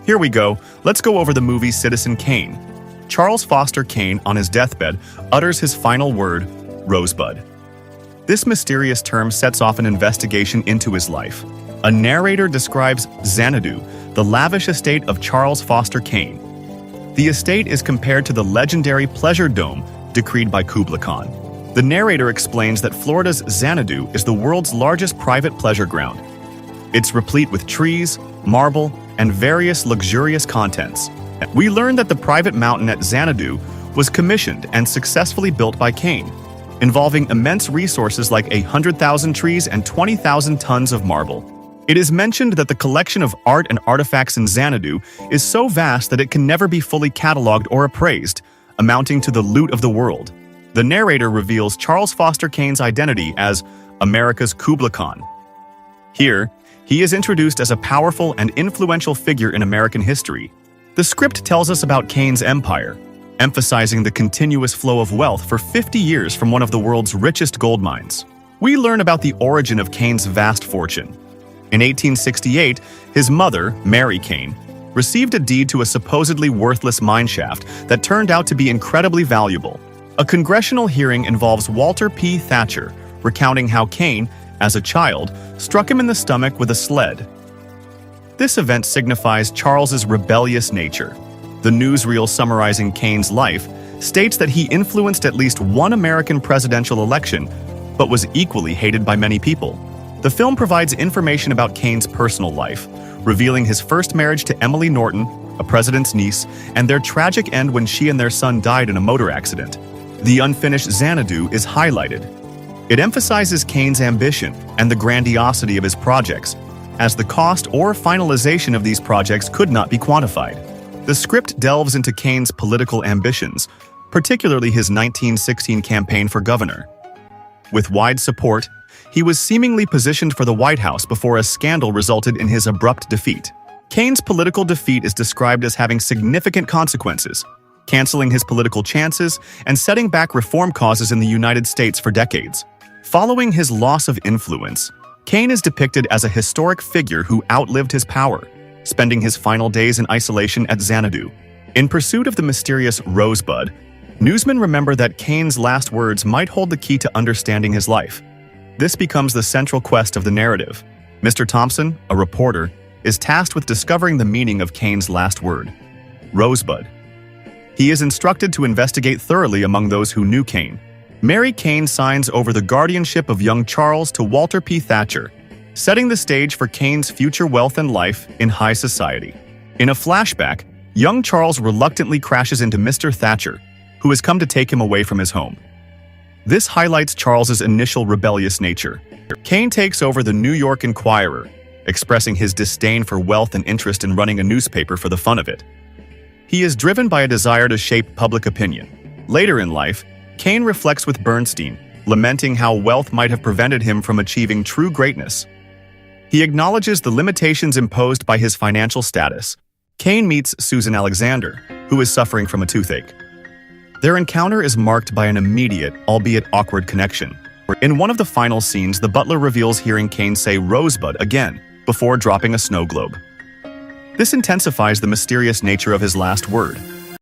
Here we go. Let's go over the movie Citizen Kane. Charles Foster Kane, on his deathbed, utters his final word, Rosebud. This mysterious term sets off an investigation into his life. A narrator describes Xanadu, the lavish estate of Charles Foster Kane. The estate is compared to the legendary Pleasure Dome decreed by Kublai Khan. The narrator explains that Florida's Xanadu is the world's largest private pleasure ground. It's replete with trees, marble, and various luxurious contents. We learn that the private mountain at Xanadu was commissioned and successfully built by Kane, involving immense resources like 100,000 trees and 20,000 tons of marble. It is mentioned that the collection of art and artifacts in Xanadu is so vast that it can never be fully cataloged or appraised, amounting to the loot of the world. The narrator reveals Charles Foster Kane's identity as America's Kublai Khan. Here, he is introduced as a powerful and influential figure in American history. The script tells us about Kane's empire, emphasizing the continuous flow of wealth for 50 years from one of the world's richest gold mines. We learn about the origin of Kane's vast fortune. In 1868, his mother, Mary Kane, received a deed to a supposedly worthless mine shaft that turned out to be incredibly valuable. A congressional hearing involves Walter P. Thatcher, recounting how Kane, as a child, struck him in the stomach with a sled. This event signifies Charles's rebellious nature. The newsreel summarizing Kane's life states that he influenced at least one American presidential election, but was equally hated by many people. The film provides information about Kane's personal life, revealing his first marriage to Emily Norton, a president's niece, and their tragic end when she and their son died in a motor accident. The unfinished Xanadu is highlighted. It emphasizes Kane's ambition and the grandiosity of his projects, as the cost or finalization of these projects could not be quantified. The script delves into Kane's political ambitions, particularly his 1916 campaign for governor. With wide support, he was seemingly positioned for the White House before a scandal resulted in his abrupt defeat. Kane's political defeat is described as having significant consequences, canceling his political chances and setting back reform causes in the United States for decades. Following his loss of influence, Kane is depicted as a historic figure who outlived his power, spending his final days in isolation at Xanadu. In pursuit of the mysterious Rosebud, newsmen remember that Kane's last words might hold the key to understanding his life. This becomes the central quest of the narrative. Mr. Thompson, a reporter, is tasked with discovering the meaning of Kane's last word, Rosebud. He is instructed to investigate thoroughly among those who knew Kane. Mary Kane signs over the guardianship of young Charles to Walter P. Thatcher, setting the stage for Kane's future wealth and life in high society. In a flashback, young Charles reluctantly crashes into Mr. Thatcher, who has come to take him away from his home. This highlights Charles's initial rebellious nature. Kane takes over the New York Enquirer, expressing his disdain for wealth and interest in running a newspaper for the fun of it. He is driven by a desire to shape public opinion. Later in life, Kane reflects with Bernstein, lamenting how wealth might have prevented him from achieving true greatness. He acknowledges the limitations imposed by his financial status. Kane meets Susan Alexander, who is suffering from a toothache. Their encounter is marked by an immediate, albeit awkward connection. In one of the final scenes, the butler reveals hearing Kane say Rosebud again, before dropping a snow globe. This intensifies the mysterious nature of his last word.